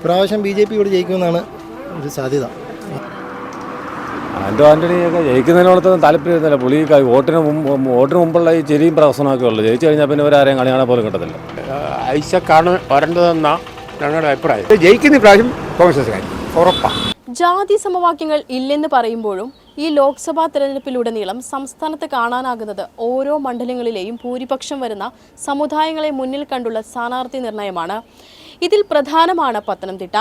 ഇപ്രാവശ്യം BJP ഇവിടെ ജയിക്കുമെന്നാണ് ഒരു സാധ്യത. ആൻ്റോ ആൻ്റണിയൊക്കെ ജയിക്കുന്നതിനോടൊന്നും താല്പര്യമില്ല. പുള്ളി വോട്ടിന് മുമ്പുള്ള ഈ ചിരിയും പ്രവർത്തനമൊക്കെ ഉള്ളൂ. ജയിച്ചു കഴിഞ്ഞാൽ പിന്നെ ഇവരാരെയും കളിയാണെ പോലും കിട്ടത്തില്ല. ഐസക്കാണ് വരേണ്ടതെന്നാണ് ഞങ്ങളുടെ അഭിപ്രായം. ജയിക്കുന്ന ഇപ്രാവശ്യം കോൺഗ്രസ്സുകാർ ഉറപ്പാണ്. ജാതി സമവാക്യങ്ങൾ ഇല്ലെന്ന് പറയുമ്പോഴും ഈ ലോക്സഭാ തെരഞ്ഞെടുപ്പിലുടനീളം സംസ്ഥാനത്ത് കാണാനാകുന്നത് ഓരോ മണ്ഡലങ്ങളിലെയും ഭൂരിപക്ഷം വരുന്ന സമുദായങ്ങളെ മുന്നിൽ കണ്ടുള്ള സ്ഥാനാർത്ഥി നിർണയമാണ്. ഇതിൽ പ്രധാനമാണ് പത്തനംതിട്ട.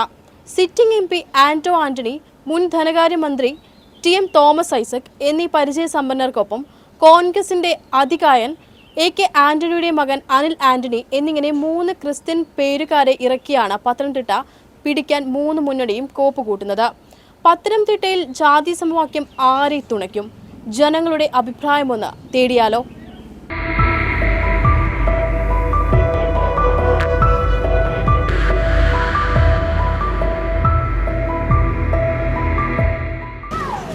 സിറ്റിംഗ് MP ആന്റോ ആന്റണി, മുൻ ധനകാര്യമന്ത്രി TM തോമസ് ഐസക് എന്നീ പരിചയസമ്പന്നർക്കൊപ്പം കോൺഗ്രസിന്റെ അതികായൻ AK ആന്റണിയുടെ മകൻ അനിൽ ആന്റണി എന്നിങ്ങനെ 3 ക്രിസ്ത്യൻ പേരുകാരെ ഇറക്കിയാണ് പത്തനംതിട്ട പിടിക്കാൻ 3 മുന്നണിയും കോപ്പ് കൂട്ടുന്നത്. പത്തനംതിട്ടയിൽ ജാതി സമവാക്യം ആരെ തുണയ്ക്കും? ജനങ്ങളുടെ അഭിപ്രായമൊന്ന് തേടിയാലോ?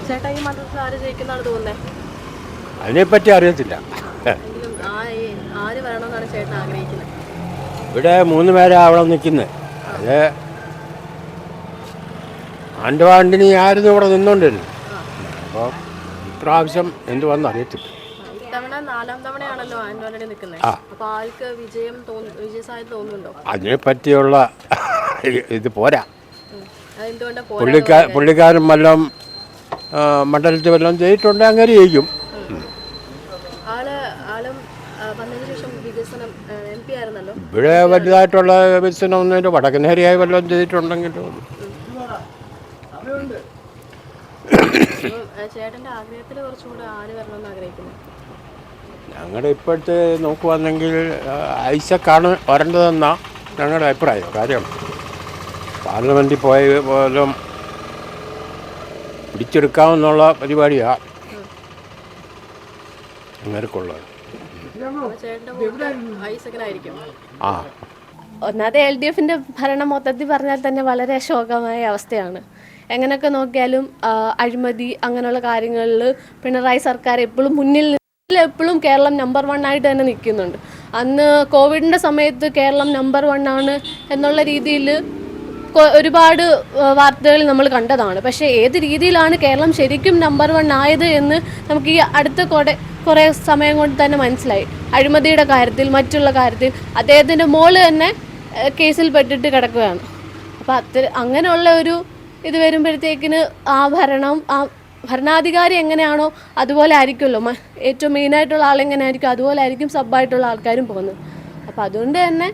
ചേട്ടാ, ഈ മണ്ഡലത്തിൽ ആര് ജയിക്കുന്നതാണ് തോന്നുന്നത്? അതിനെപ്പറ്റി അറിയത്തില്ല. ആര് വരണമെന്നാണ് ചേട്ടൻ ആഗ്രഹിക്കുന്നത്? ഇവിടെ 3 പേരാണ് അവിടെ നിൽക്കുന്നത്. അത് ആൻ്റോ ആൻ്റണി ആയിരുന്നു ഇവിടെ നിന്നോണ്ടിരുന്നു. അപ്പോൾ ഇപ്രാവശ്യം എന്തുവന്ന് അറിയത്തില്ല. ഇത്തവണ 4ാം തവണയാണല്ലോ ആന്റോ ആന്റണി നിൽക്കുന്നത്. അപ്പോൾ ആൾക്ക് വിജയസാധ്യത തോന്നുന്നുണ്ടോ? അതിനെപ്പറ്റിയുള്ള ഇത് പോരാ. എന്തുകൊണ്ടാണ് പുള്ളിക്കാരൻ വല്ലതും മണ്ഡലത്തിൽ വല്ലതും ചെയ്തിട്ടുണ്ടെങ്കിൽ അങ്ങനെ ചെയ്യും. ഇവിടെ വലുതായിട്ടുള്ള വികസനം ഒന്നും വടക്കനേരിയായി വല്ലതും ചെയ്തിട്ടുണ്ടെങ്കിലും ഞങ്ങളുടെ ഇപ്പോഴത്തെ നോക്കുവാണെങ്കിൽ ഐസക്കാണ് വരേണ്ടതെന്നാണ് ഞങ്ങളുടെ അഭിപ്രായം. കാര്യം പാർലമെൻറ്റിൽ പോലും പിടിച്ചെടുക്കാമെന്നുള്ള പരിപാടിയാണ് അങ്ങനെയൊക്കെയുള്ളത്. ഒന്നാമത് LDFിൻ്റെ ഭരണം മൊത്തത്തിൽ പറഞ്ഞാൽ തന്നെ വളരെ ശോകമായ അവസ്ഥയാണ്. എങ്ങനെയൊക്കെ നോക്കിയാലും അഴിമതി അങ്ങനെയുള്ള കാര്യങ്ങളിൽ പിണറായി സർക്കാർ എപ്പോഴും മുന്നിൽ എപ്പോഴും കേരളം നമ്പർ 1 ആയിട്ട് തന്നെ നിൽക്കുന്നുണ്ട്. അന്ന് കോവിഡിൻ്റെ സമയത്ത് കേരളം നമ്പർ 1 ആണ് എന്നുള്ള രീതിയിൽ ഒരുപാട് വാർത്തകൾ നമ്മൾ കണ്ടതാണ്. പക്ഷേ ഏത് രീതിയിലാണ് കേരളം ശരിക്കും നമ്പർ 1 ആയത് എന്ന് നമുക്ക് ഈ അടുത്ത കുറേ സമയം കൊണ്ട് തന്നെ മനസ്സിലായി. അഴിമതിയുടെ കാര്യത്തിൽ, മറ്റുള്ള കാര്യത്തിൽ അദ്ദേഹത്തിൻ്റെ മോള് തന്നെ കേസിൽ പെട്ടിട്ട് കിടക്കുകയാണ്. അപ്പോൾ അങ്ങനെയുള്ള ഒരു ഇത് വരുമ്പോഴത്തേക്കിന് ആ ഭരണാധികാരി എങ്ങനെയാണോ അതുപോലെ ആയിരിക്കുമല്ലോ ഏറ്റവും മെയിനായിട്ടുള്ള ആളെങ്ങനെ ആയിരിക്കും അതുപോലെ ആയിരിക്കും സബ്ബായിട്ടുള്ള ആൾക്കാരും പോകുന്നത്. അപ്പോൾ അതുകൊണ്ട് തന്നെ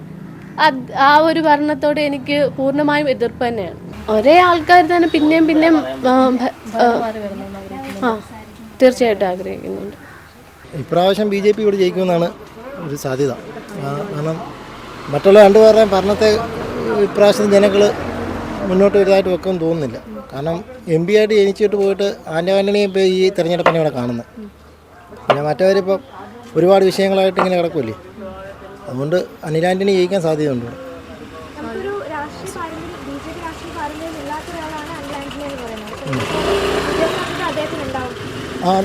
ആ ഒരു ഭരണത്തോട് എനിക്ക് പൂർണ്ണമായും എതിർപ്പ് തന്നെയാണ്. ഒരേ ആൾക്കാർ തന്നെ പിന്നെയും തീർച്ചയായിട്ടും ആഗ്രഹിക്കുന്നുണ്ട്. ഇപ്രാവശ്യം BJP ഇവിടെ ജയിക്കുമെന്നാണ് ഒരു സാധ്യത. കാരണം മറ്റുള്ള 2 പേരുടെയും ഭരണത്തെ ഇപ്രാവശ്യം ജനങ്ങൾ മുന്നോട്ട് വലുതായിട്ട് വെക്കുമെന്ന് തോന്നുന്നില്ല. കാരണം MP ആയിട്ട് ജനിച്ചിട്ട് പോയിട്ട് ആൻ്റോ ആൻ്റണിയെ ഇപ്പോൾ ഈ തിരഞ്ഞെടുപ്പിനെ ഇവിടെ കാണുന്നത്. പിന്നെ മറ്റവരിപ്പം ഒരുപാട് വിഷയങ്ങളായിട്ട് ഇങ്ങനെ കിടക്കുമല്ലേ. അതുകൊണ്ട് അനിൽ ആൻ്റണി ജയിക്കാൻ സാധ്യതയുണ്ട്.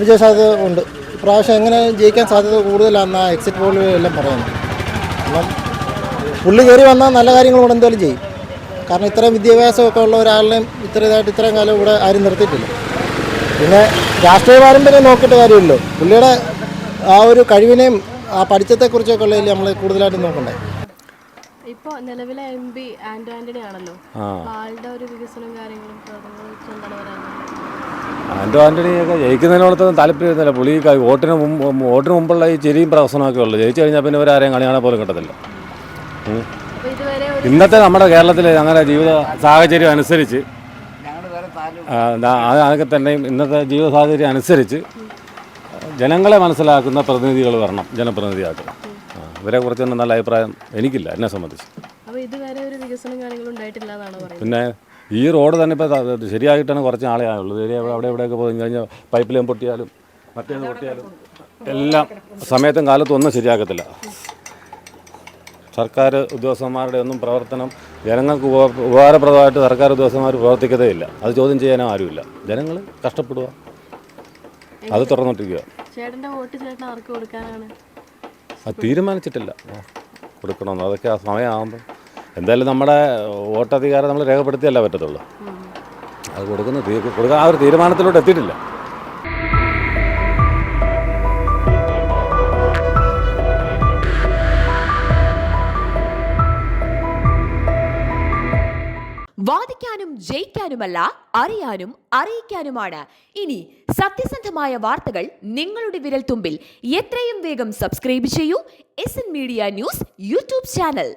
വിജയ സാധ്യത ഉണ്ട്. ഇപ്രാവശ്യം എങ്ങനെ ജയിക്കാൻ സാധ്യത കൂടുതലാണെന്നാണ് എക്സിറ്റ് പോളിൽ എല്ലാം പറയുന്നത്. കാരണം പുള്ളി കയറി വന്നാൽ നല്ല കാര്യങ്ങൾ കൂടെ എന്തായാലും ചെയ്യും. കാരണം ഇത്രയും വിദ്യാഭ്യാസമൊക്കെ ഉള്ള ഒരാളിനെയും ഇത്രയും കാലം ഇവിടെ ആരും നിർത്തിയിട്ടില്ല. പിന്നെ രാഷ്ട്രീയ പാരമ്പര്യം നോക്കിയിട്ട് കാര്യമില്ലല്ലോ. പുള്ളിയുടെ ആ ഒരു കഴിവിനെയും ആ പഠിത്തത്തെക്കുറിച്ചൊക്കെ ഉള്ളതിൽ നമ്മൾ കൂടുതലായിട്ട് നോക്കണ്ടേ. ഇപ്പോൾ നിലവിലെ MP ആന്റോ ആന്റണി ആണല്ലോ. ആളുടെ ഒരു വികസനം കാര്യങ്ങളും ആൻ്റോ ആൻ്റണിയൊക്കെ ജയിക്കുന്നതിനോടൊന്നും താല്പര്യമില്ല. പുള്ളി വോട്ടിന് മുമ്പുള്ള ഈ ചിരിയും പ്രവർത്തനമൊക്കെ ഉള്ളൂ. ജയിച്ചു കഴിഞ്ഞാൽ പിന്നെ ഇവരാരെയും കളിയാണെ പോലും കിട്ടത്തില്ല. ഇന്നത്തെ നമ്മുടെ കേരളത്തിലെ അങ്ങനെ ജീവിത സാഹചര്യം അനുസരിച്ച് അതൊക്കെ തന്നെയും ഇന്നത്തെ ജീവിത സാഹചര്യം അനുസരിച്ച് ജനങ്ങളെ മനസ്സിലാക്കുന്ന പ്രതിനിധികൾ വരണം, ജനപ്രതിനിധിയാക്കണം. ഇവരെ കുറിച്ചൊന്നും നല്ല അഭിപ്രായം എനിക്കില്ല, എന്നെ സംബന്ധിച്ച്. പിന്നെ ഈ റോഡ് തന്നെ ഇപ്പോൾ ശരിയായിട്ടാണ് കുറച്ച് നാളെ ആയുള്ളൂ. അവിടെ എവിടെയൊക്കെ പോയി കഴിഞ്ഞാൽ പൈപ്പ് ലൈൻ പൊട്ടിയാലും മറ്റേത് പൊട്ടിയാലും എല്ലാം സമയത്തും കാലത്തും ഒന്നും ശരിയാക്കത്തില്ല. സർക്കാർ ഉദ്യോഗസ്ഥന്മാരുടെ ഒന്നും പ്രവർത്തനം ജനങ്ങൾക്ക് ഉപകാരപ്രദമായിട്ട് സർക്കാർ ഉദ്യോഗസ്ഥന്മാർ പ്രവർത്തിക്കതേ ഇല്ല. അത് ചോദ്യം ചെയ്യാനോ ആരുമില്ല. ജനങ്ങൾ കഷ്ടപ്പെടുക, അത് തുറന്നിട്ടിരിക്കുക. അത് തീരുമാനിച്ചിട്ടില്ല കൊടുക്കണമെന്ന്. അതൊക്കെ ആ സമയമാകുമ്പോൾ എന്തായാലും നമ്മുടെ വോട്ടധികാരം നമ്മൾ രേഖപ്പെടുത്തിയല്ല പറ്റത്തുള്ളൂ. അത് കൊടുക്കാൻ ആ ഒരു തീരുമാനത്തിലോട്ട് എത്തിയിട്ടില്ല. വാദിക്കാനും ജയിക്കാനുമല്ല, അറിയാനും അറിയിക്കാനുമാണ്. ഇനി സത്യസന്ധമായ വാർത്തകൾ നിങ്ങളുടെ വിരൽത്തുമ്പിൽ. എത്രയും വേഗം സബ്സ്ക്രൈബ് ചെയ്യൂ SN media news YouTube channel.